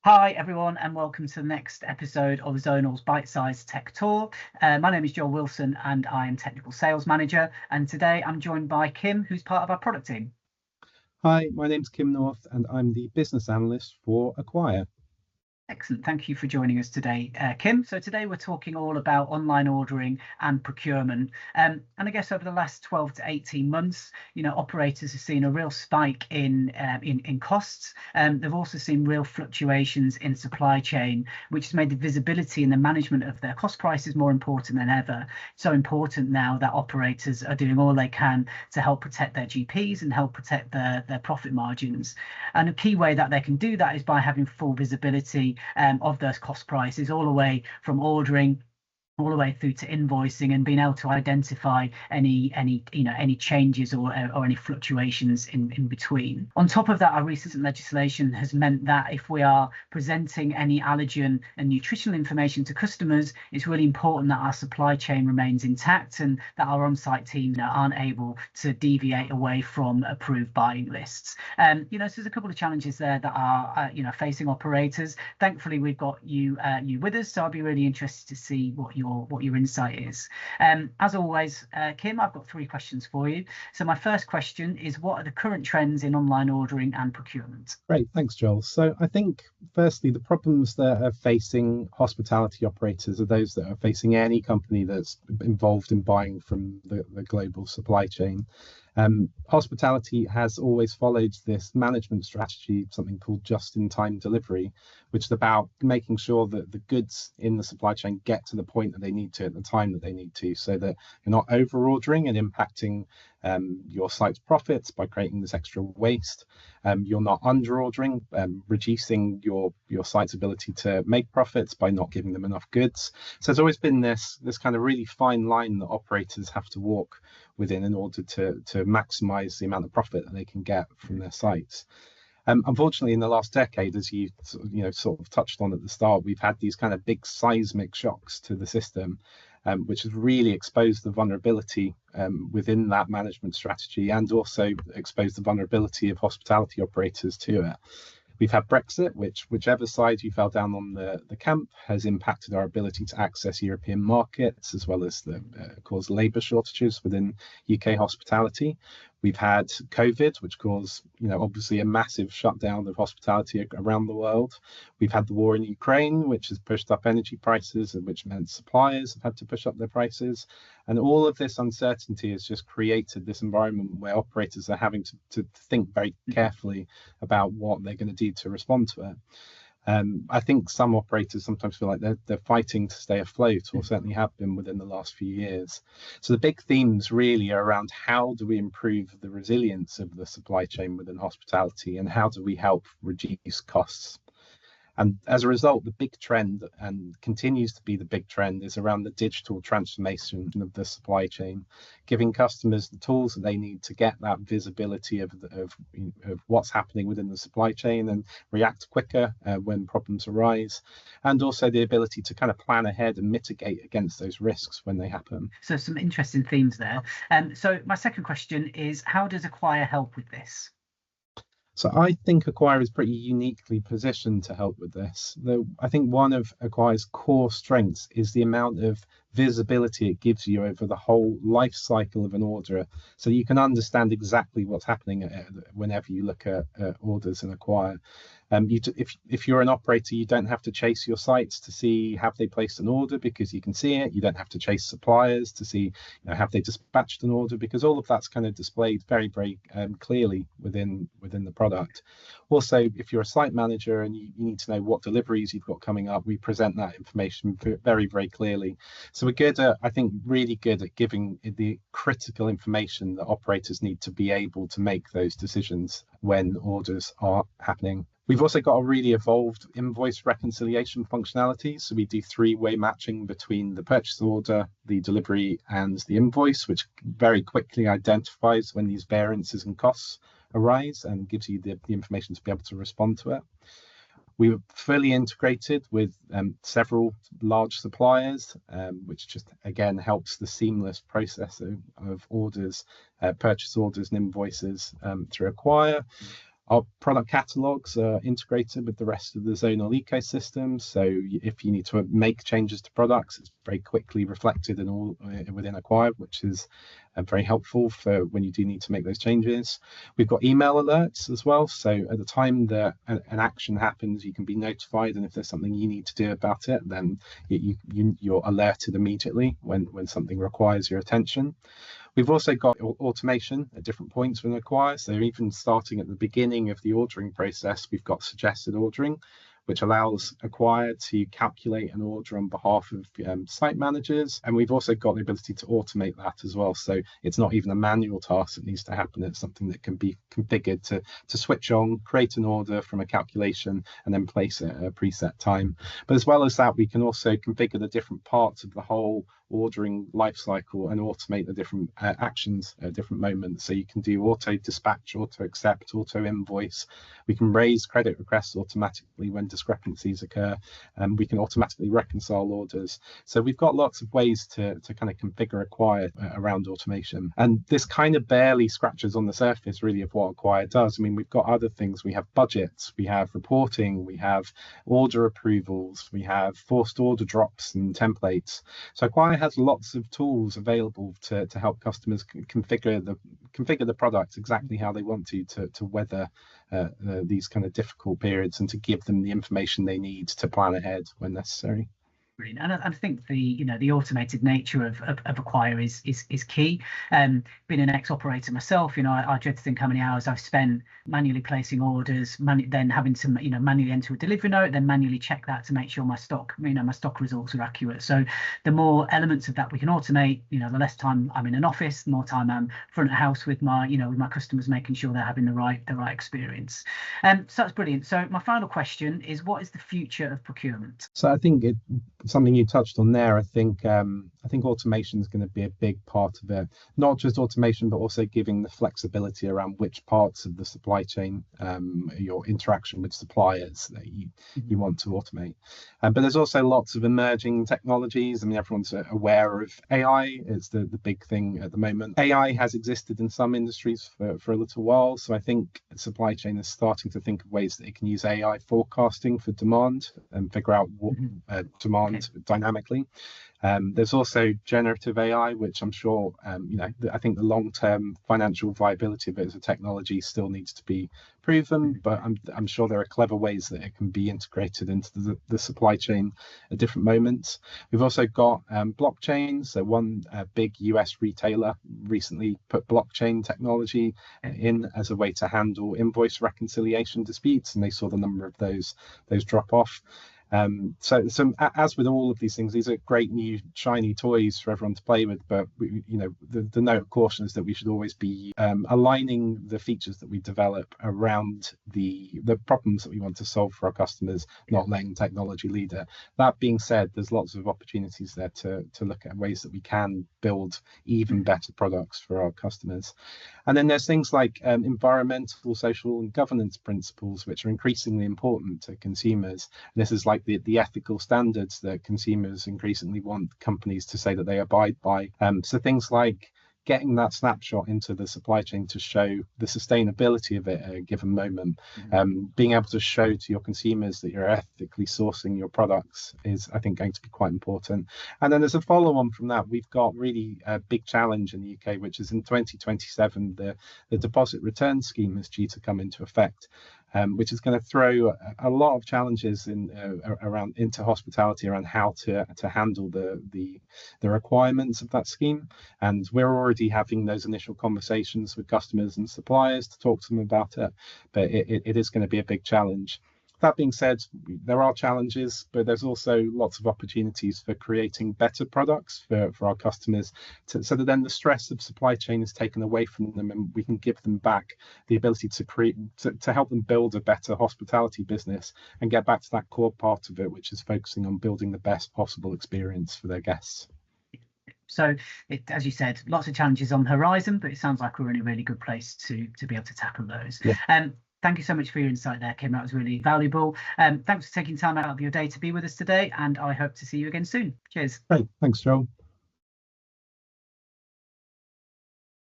Hi everyone, and welcome to the next episode of Zonal's Byte-Sized Tech Tour. My name is Joel Wilson and I am Technical Sales Manager, and today I'm joined by Kim, who's part of our product team. Hi, my name's Kim North and I'm the Business Analyst for Acquire. Excellent. Thank you for joining us today, Kim. So today we're talking all about online ordering and procurement. And I guess over the last 12 to 18 months, operators have seen a real spike in costs. They've also seen real fluctuations in supply chain, which has made the visibility and the management of their cost prices more important than ever. So important now that operators are doing all they can to help protect their GPs and help protect their profit margins. And a key way that they can do that is by having full visibility of those cost prices all the way from ordering all the way through to invoicing, and being able to identify any changes or any fluctuations in between. On top of that, our recent legislation has meant that if we are presenting any allergen and nutritional information to customers, it's really important that our supply chain remains intact and that our on-site teams aren't able to deviate away from approved buying lists. So there's a couple of challenges there that are facing operators. Thankfully, we've got you with us, so I'll be really interested to see what your insight is. As always, Kim, I've got 3 questions for you. So my first question is, what are the current trends in online ordering and procurement? Great, thanks, Joel. So I think, firstly, the problems that are facing hospitality operators are those that are facing any company that's involved in buying from the global supply chain. Hospitality has always followed this management strategy, something called just-in-time delivery, which is about making sure that the goods in the supply chain get to the point that they need to at the time that they need to, so that you're not over-ordering and impacting your site's profits by creating this extra waste. You're not under-ordering, reducing your site's ability to make profits by not giving them enough goods. So there's always been this kind of really fine line that operators have to walk within in order to maximize the amount of profit that they can get from their sites. Unfortunately, in the last decade, as you sort of touched on at the start, we've had these kind of big seismic shocks to the system, which has really exposed the vulnerability within that management strategy, and also exposed the vulnerability of hospitality operators to it. We've had Brexit, whichever side you fell down on the camp, has impacted our ability to access European markets, as well as caused labour shortages within UK hospitality. We've had COVID, which caused, obviously a massive shutdown of hospitality around the world. We've had the war in Ukraine, which has pushed up energy prices, and which meant suppliers have had to push up their prices. And all of this uncertainty has just created this environment where operators are having to think very carefully about what they're going to do to respond to it. I think some operators sometimes feel like they're fighting to stay afloat, or certainly have been within the last few years. So the big themes really are around how do we improve the resilience of the supply chain within hospitality, and how do we help reduce costs. And as a result, the big trend, and continues to be the big trend, is around the digital transformation of the supply chain, giving customers the tools that they need to get that visibility of what's happening within the supply chain and react quicker when problems arise, and also the ability to kind of plan ahead and mitigate against those risks when they happen. So some interesting themes there. So my second question is, how does Acquire help with this? So I think Acquire is pretty uniquely positioned to help with this. Though I think one of Acquire's core strengths is the amount of visibility it gives you over the whole life cycle of an order, so you can understand exactly what's happening whenever you look at orders in Acquire. If you're an operator, you don't have to chase your sites to see have they placed an order, because you can see it. You don't have to chase suppliers to see have they dispatched an order, because all of that's kind of displayed very, very clearly within the product. Also, if you're a site manager and you need to know what deliveries you've got coming up, we present that information very, very clearly. So we're good at, I think, really good at giving the critical information that operators need to be able to make those decisions when orders are happening. We've also got a really evolved invoice reconciliation functionality. So we do 3-way matching between the purchase order, the delivery, and the invoice, which very quickly identifies when these variances and costs arise and gives you the information to be able to respond to it. We were fully integrated with several large suppliers, which just, again, helps the seamless process of orders, purchase orders and invoices through Acquire. Our product catalogs are integrated with the rest of the Zonal ecosystem. So if you need to make changes to products, it's very quickly reflected in all within Acquire, which is very helpful for when you do need to make those changes. We've got email alerts as well. So at the time that an action happens, you can be notified. And if there's something you need to do about it, then you're alerted immediately when something requires your attention. We've also got automation at different points when Acquire. So even starting at the beginning of the ordering process, we've got suggested ordering, which allows Acquire to calculate an order on behalf of site managers. And we've also got the ability to automate that as well. So it's not even a manual task that needs to happen. It's something that can be configured to switch on, create an order from a calculation, and then place it at a preset time. But as well as that, we can also configure the different parts of the whole ordering lifecycle and automate the different actions at different moments. So you can do auto dispatch, auto accept, auto invoice. We can raise credit requests automatically when discrepancies occur, and we can automatically reconcile orders. So we've got lots of ways to kind of configure Acquire around automation. And this kind of barely scratches on the surface really of what Acquire does. I mean, we've got other things. We have budgets, we have reporting, we have order approvals, we have forced order drops and templates. So Acquire has lots of tools available to help customers configure the product exactly how they want to weather these kind of difficult periods, and to give them the information they need to plan ahead when necessary. Brilliant. And I think the automated nature of Acquire is key. Being an ex-operator myself, I dread to think how many hours I've spent manually placing orders, then having to manually enter a delivery note, then manually check that to make sure my stock results are accurate. So the more elements of that we can automate, the less time I'm in an office, the more time I'm front of house with my customers, making sure they're having the right experience. So that's brilliant. So my final question is, what is the future of procurement? So I think something you touched on there. I think automation is going to be a big part of it. Not just automation, but also giving the flexibility around which parts of the supply chain, your interaction with suppliers that you want to automate. But there's also lots of emerging technologies. I mean, everyone's aware of AI. It's the big thing at the moment. AI has existed in some industries for a little while. So I think supply chain is starting to think of ways that it can use AI forecasting for demand and figure out what demand dynamically. There's also generative AI, which I'm sure, I think the long-term financial viability of it as a technology still needs to be proven, but I'm sure there are clever ways that it can be integrated into the supply chain at different moments. We've also got blockchain. So one big US retailer recently put blockchain technology in as a way to handle invoice reconciliation disputes, and they saw the number of those drop off. So as with all of these things, these are great new shiny toys for everyone to play with, but the note of caution is that we should always be aligning the features that we develop around the problems that we want to solve for our customers, not letting technology lead it. That being said, there's lots of opportunities there to look at ways that we can build even better products for our customers. And then there's things like environmental, social, and governance principles, which are increasingly important to consumers. And this is like the ethical standards that consumers increasingly want companies to say that they abide by. So things like getting that snapshot into the supply chain to show the sustainability of it at a given moment, being able to show to your consumers that you're ethically sourcing your products is, I think, going to be quite important. And then as a follow-on from that, we've got really a big challenge in the UK, which is in 2027, the deposit return scheme is due to come into effect. Which is going to throw a lot of challenges into hospitality around how to handle the requirements of that scheme. And we're already having those initial conversations with customers and suppliers to talk to them about it, but it is going to be a big challenge. That being said, there are challenges, but there's also lots of opportunities for creating better products for our customers, so that then the stress of supply chain is taken away from them, and we can give them back the ability to help them build a better hospitality business and get back to that core part of it, which is focusing on building the best possible experience for their guests. So, as you said, lots of challenges on the horizon, but it sounds like we're in a really good place to be able to tackle those. Yeah. Thank you so much for your insight there, Kim. That was really valuable. Thanks for taking time out of your day to be with us today, and I hope to see you again soon. Cheers. Great. Thanks, Joel.